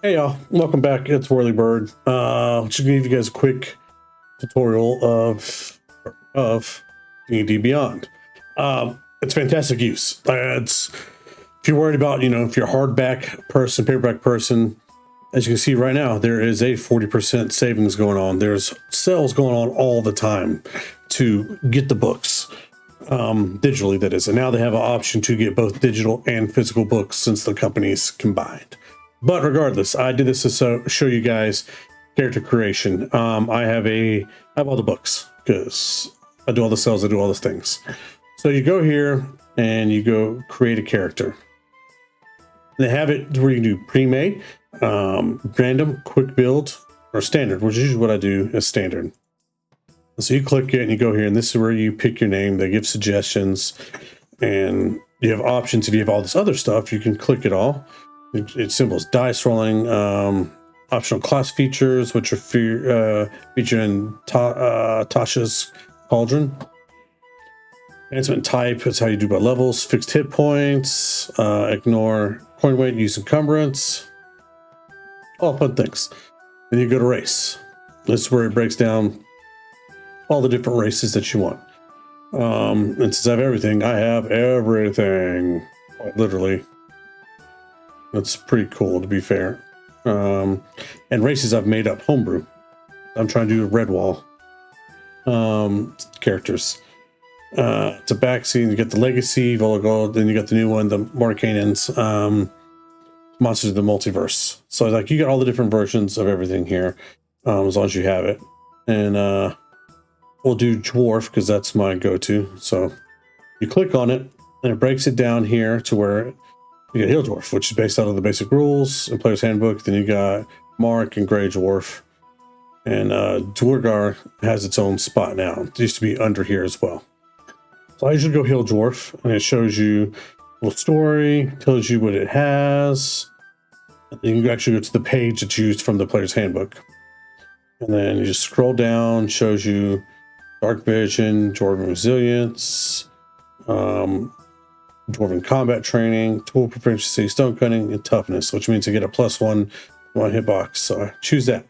Hey y'all, welcome back. It's Whirly Bird. Just gonna give you guys a quick tutorial of D&D Beyond. It's fantastic use. It's if you're worried about, if you're a hardback person, paperback person, as you can see right now, there is a 40% savings going on. There's sales going on all the time to get the books digitally, that is. And now they have an option to get both digital and physical books since the companies combined. But regardless, I did this to show you guys character creation. I have all the books because I do all the sales, I do all those things. So you go here and you go create a character. They have it where you can do pre-made, random, quick build, or standard, which is usually what I do is standard. So you click it and you go here, and this is where you pick your name. They give suggestions, and you have options. If you have all this other stuff, you can click it all. It's simple as dice rolling, optional class features, which are featured in Tasha's Cauldron. Advancement type is how you do by levels. Fixed hit points, ignore coin weight, use encumbrance, all fun things. Then you go to race. This is where it breaks down all the different races that you want. And since I have everything, literally. That's pretty cool, to be fair. And races I've made up homebrew. I'm trying to do Redwall characters. It's a backseat. You get the Legacy, Volagold, then you got the new one, the Mordenkainen's Monsters of the Multiverse. So like you got all the different versions of everything here, as long as you have it. And we'll do Dwarf because that's my go-to. So you click on it, and it breaks it down here to where you get Hill Dwarf, which is based out of the basic rules and Player's Handbook. Then you got Mark and Grey Dwarf. And Dwargar has its own spot now. It used to be under here as well. So I usually go Hill Dwarf, and it shows you a little story, tells you what it has. You can actually go to the page that's used from the Player's Handbook. And then you just scroll down, shows you Dark Vision, Dwarven Resilience, Dwarven combat training, tool proficiency, stone cutting, and toughness, which means you get a +1 hitbox. So I choose that.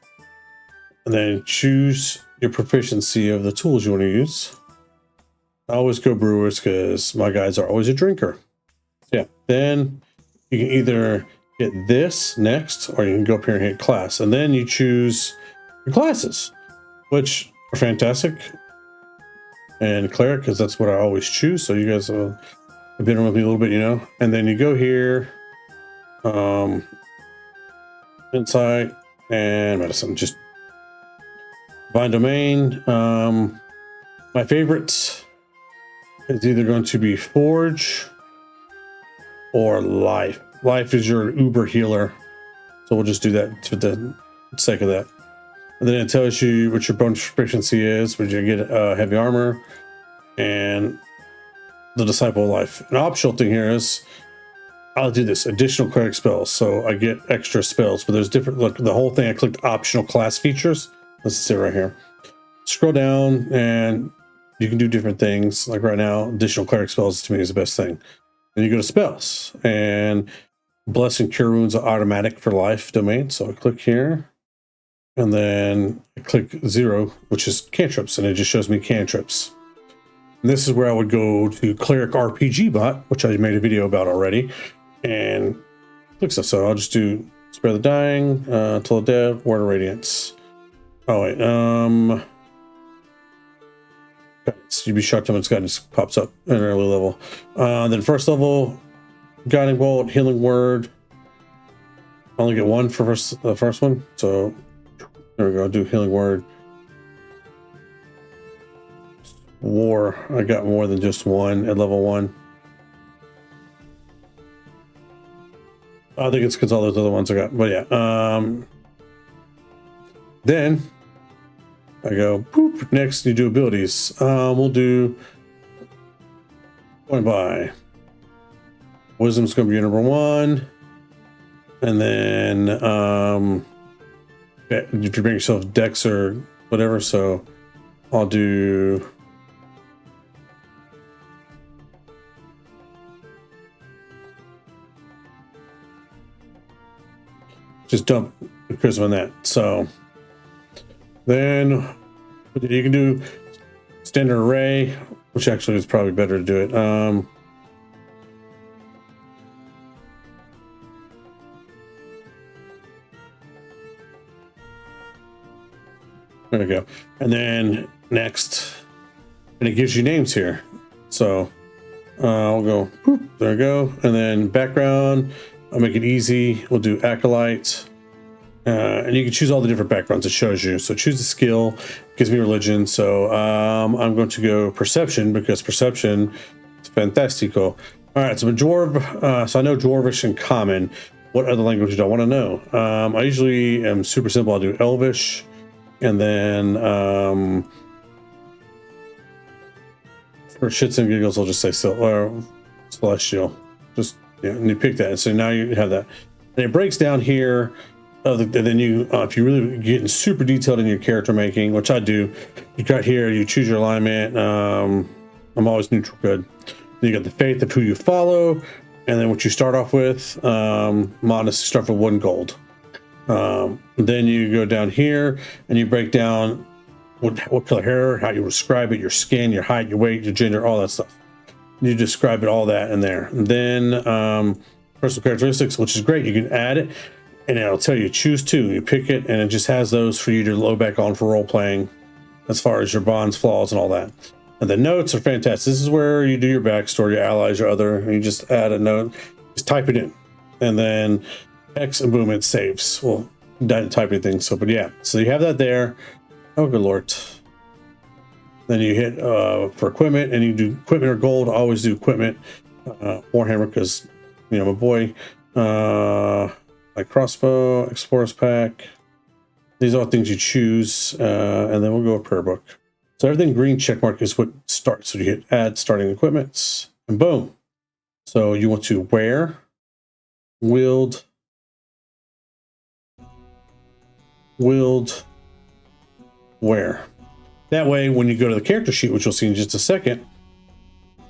And then choose your proficiency of the tools you want to use. I always go brewers because my guys are always a drinker. Yeah. Then you can either get this next, or you can go up here and hit class. And then you choose your classes, which are fantastic. And cleric, because that's what I always choose. So you guys have been with me a little bit, and then you go here, insight and medicine, just divine domain. My favorites is either going to be forge or life. Life is your uber healer, so we'll just do that for the sake of that. And then it tells you what your bonus proficiency is, which you get heavy armor and the Disciple of Life. An optional thing here is I'll do this additional cleric spells, so I get extra spells, but there's different. Look, the whole thing I clicked optional class features. Let's see right here. Scroll down and you can do different things. Like right now, additional cleric spells to me is the best thing. Then you go to spells, and bless and cure wounds are automatic for life domain. So I click here, and then I click 0, which is cantrips, and it just shows me cantrips. And this is where I would go to Cleric RPG Bot, which I made a video about already, and click stuff. So I'll just do Spare the Dying, Till the Dead, Word of Radiance. Oh wait, you'd be shocked how much guidance pops up in an early level. Then first level, Guiding Bolt, Healing Word. I only get one for the first one, so there we go. I'll do Healing Word. War, I got more than just one at level 1. I think it's because all those other ones I got, but yeah. Then I go poop. Next, you do abilities. We'll do point by. Wisdom's going to be your number 1, and then if you bring yourself Dex or whatever, so I'll do. just dump the charisma in that. So then you can do standard array, which actually is probably better to do it. There we go. And then next, and it gives you names here. So I'll go, boop, there we go. And then background, I'll make it easy. We'll do acolyte. And you can choose all the different backgrounds it shows you. So choose the skill, gives me religion. So I'm going to go perception because perception is fantastico. All right, so I'm a dwarf. So I know dwarvish and common. What other language do I want to know? I usually am super simple. I'll do elvish. And then for shits and giggles, I'll just say celestial. Just and you pick that. So now you have that. And it breaks down here. And then you, if you really getting super detailed in your character making, which I do, you got here. You choose your alignment. I'm always neutral good. Then you got the faith of who you follow, and then what you start off with. Modest, you start with 1 gold. Then you go down here and you break down what color hair, how you describe it, your skin, your height, your weight, your gender, all that stuff. You describe it, all that in there. And then personal characteristics, which is great. You can add it and it'll tell you choose 2. You pick it and it just has those for you to load back on for role playing as far as your bonds, flaws, and all that. And the notes are fantastic. This is where you do your backstory, your allies, your other, and you just add a note, just type it in. And then X and boom, it saves. Well, didn't type anything, so but yeah. So you have that there. Oh good lord. Then you hit for equipment, and you do equipment or gold. I always do equipment. Warhammer, because you know my boy. Like crossbow, explorers pack. These are all things you choose, and then we'll go a prayer book. So everything green check mark is what starts. So you hit add starting equipments, and boom. So you want to wear, wield, wear. That way, when you go to the character sheet, which you'll see in just a second,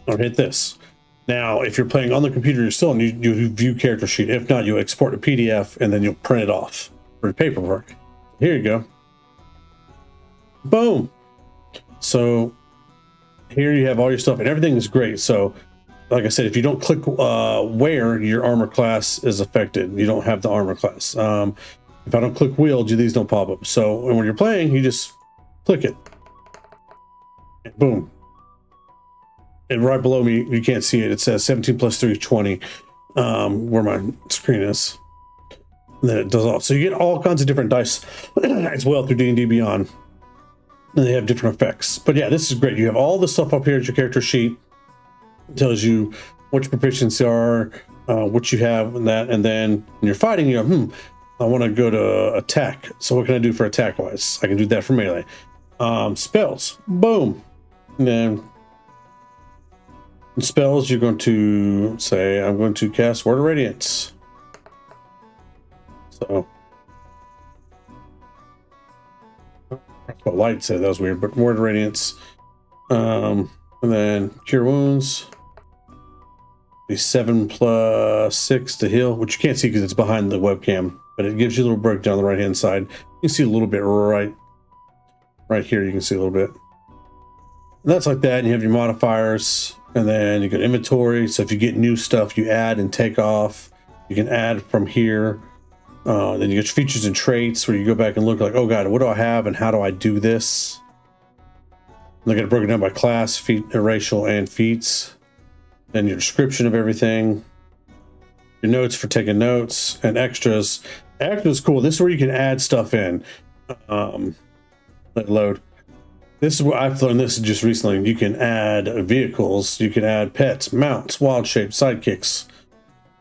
I'll hit this. Now, if you're playing on the computer, you're still, and you view character sheet. If not, you export a PDF and then you'll print it off for paperwork. Here you go. Boom. So here you have all your stuff, and everything is great. So, like I said, if you don't click wear, your armor class is affected. You don't have the armor class. If I don't click wield, these don't pop up. So when you're playing, you just click it. And boom. And right below me, you can't see it. It says 17 plus 3 is 20, where my screen is. And then it does all. So you get all kinds of different dice as well through D&D Beyond. And they have different effects. But yeah, this is great. You have all the stuff up here at your character sheet. It tells you what your proficiency are, what you have, and that. And then when you're fighting, you go, I want to go to attack. So what can I do for attack wise? I can do that for melee. Spells. Boom. And then in spells, you're going to say, I'm going to cast Word of Radiance. So that's what light said. That was weird, but Word of Radiance. And then Cure Wounds. Be 7 plus 6 to heal, which you can't see because it's behind the webcam. But it gives you a little breakdown on the right-hand side. You can see a little bit right here. You can see a little bit. And that's like that. And you have your modifiers, and then you got inventory. So if you get new stuff, you add and take off. You can add from here. Then you get your features and traits, where you go back and look like, oh god, what do I have, and how do I do this? Look at it broken down by class, feat, racial, and feats. Then your description of everything. Your notes for taking notes, and extras. Extras is cool. This is where you can add stuff in. Let load. This is where I've learned this just recently. You can add vehicles. You can add pets, mounts, wild shapes, sidekicks.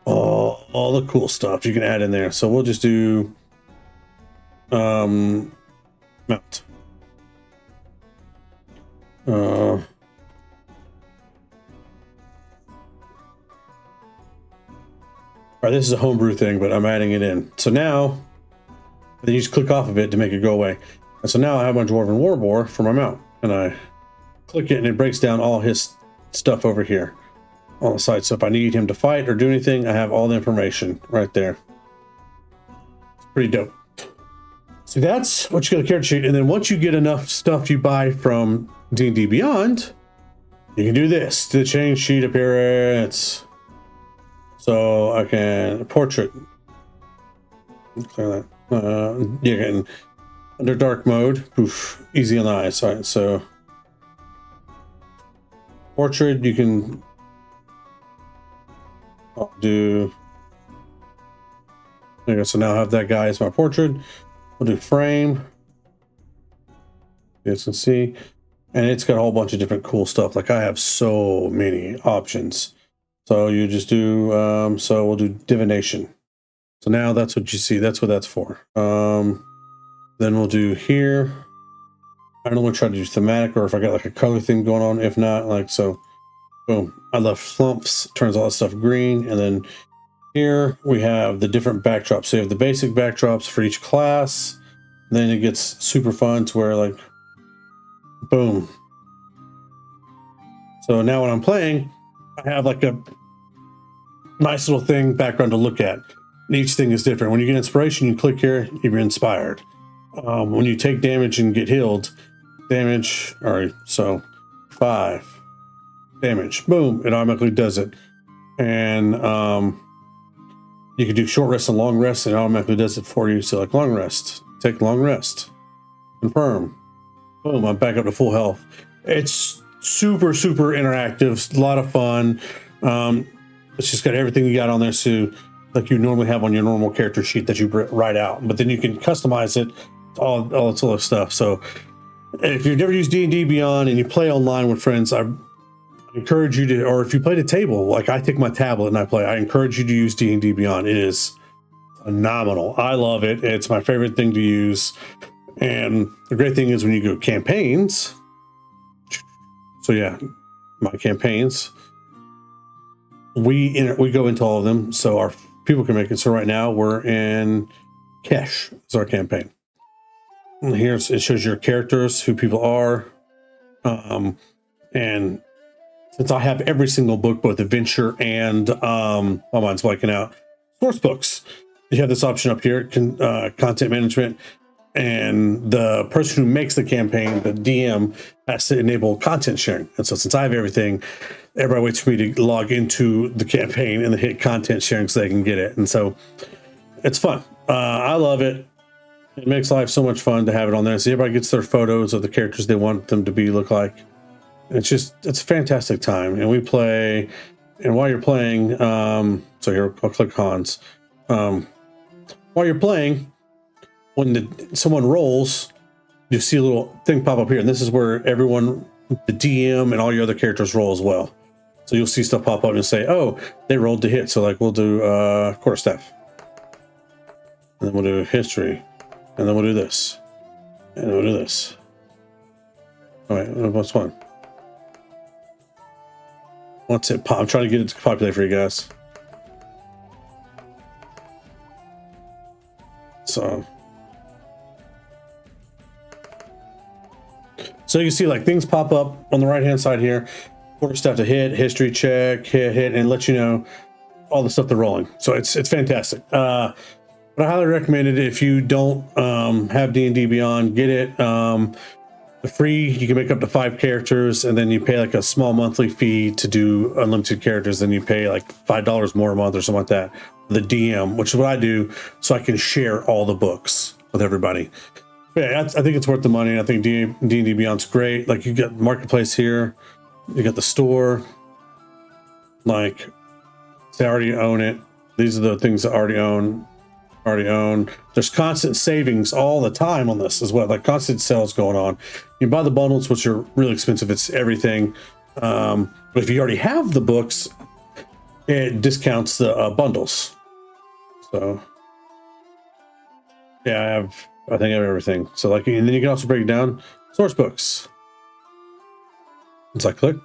All the cool stuff you can add in there. So we'll just do mount. All right, this is a homebrew thing, but I'm adding it in. So now, then you just click off of it to make it go away. And so now I have my Dwarven Warboar for my mount. And I click it, and it breaks down all his stuff over here on the side. So if I need him to fight or do anything, I have all the information right there. Pretty dope. So that's what you got a character sheet. And then once you get enough stuff you buy from D&D Beyond, you can do this. The change sheet appearance. So I can portrait. Clear that. You can under dark mode. Poof, easy on the eyes. All right, so portrait. You can do. There you go. So now I have that guy as my portrait. We'll do frame. You guys can see, and it's got a whole bunch of different cool stuff. Like I have so many options. So you just do. So we'll do divination. So now that's what you see. That's what that's for. Then we'll do here. I don't know what to try to do thematic or if I got like a color thing going on. If not, like so. Boom. I love flumps. Turns all that stuff green, and then. Here we have the different backdrops. So you have the basic backdrops for each class. Then it gets super fun to where like, boom. So now when I'm playing, I have like a nice little thing background to look at. And each thing is different. When you get inspiration, you click here, you're inspired. When you take damage and get healed, damage, all right, so 5 damage, boom, it automatically does it. And you can do short rest and long rest, and it automatically does it for you. So like long rest, take long rest, confirm, boom, I'm back up to full health. It's super, super interactive, a lot of fun. It's just got everything you got on there, so like you normally have on your normal character sheet that you write out, but then you can customize it, all this other stuff. So if you've never used D&D Beyond and you play online with friends, I encourage you to, or if you play the table, like I take my tablet and I play, I encourage you to use D&D Beyond. It is phenomenal. I love it. It's my favorite thing to use. And the great thing is when you go campaigns, so yeah, my campaigns, we go into all of them so our people can make it. So right now we're in Kesh is our campaign. And here's, it shows your characters, who people are, and since I have every single book, both adventure and my mind's blanking out, source books, you have this option up here, content management, and the person who makes the campaign, the DM, has to enable content sharing. And so since I have everything, everybody waits for me to log into the campaign and then hit content sharing so they can get it. And so it's fun. I love it. It makes life so much fun to have it on there. So everybody gets their photos of the characters they want them to look like. It's a fantastic time. And we play, and while you're playing, so here, I'll click Hans. While you're playing, when someone rolls, you see a little thing pop up here. And this is where everyone, the DM and all your other characters roll as well. So you'll see stuff pop up and say, oh, they rolled to hit. So like we'll do quarterstaff. And then we'll do history. And then we'll do this. And then we'll do this. All right, what's one? What's it pop? I'm trying to get it to populate for you guys. So you can see like things pop up on the right hand side here. Quarterstaff to hit, history check, hit, and let you know all the stuff they're rolling. So it's fantastic. But I highly recommend it if you don't have D&D Beyond. Get it. Free, you can make up to 5 characters, and then you pay like a small monthly fee to do unlimited characters. Then you pay like $5 more a month or something like that. The DM, which is what I do, so I can share all the books with everybody. But yeah, I think it's worth the money. I think D&D Beyond's great. Like you got Marketplace here, you got the store. Like they already own it. These are the things that already own. There's constant savings all the time on this as well, like constant sales going on. You buy the bundles, which are really expensive. It's everything. But if you already have the books, it discounts the bundles. So yeah, I think I have everything. So like, and then you can also break it down. Source books. Once I click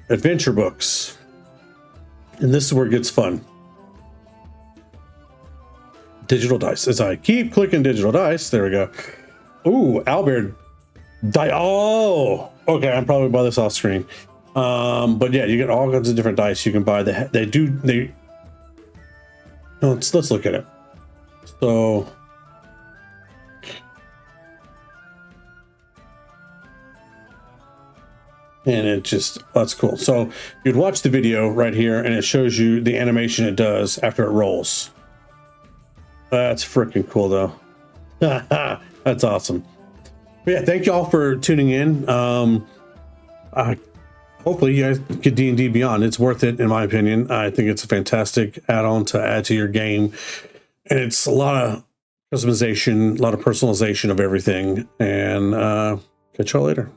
adventure books, and this is where it gets fun. Digital dice. As I keep clicking digital dice, there we go. Ooh, Albert die. Oh, okay. I'm probably buy this off screen. But yeah, you get all kinds of different dice you can buy. Let's look at it. So And it just, that's cool. So you'd watch the video right here and it shows you the animation it does after it rolls. That's freaking cool though. That's awesome. But yeah, thank you all for tuning in. Hopefully you guys get D&D Beyond. It's worth it in my opinion. I think it's a fantastic add-on to add to your game. And it's a lot of customization, a lot of personalization of everything. And catch y'all later.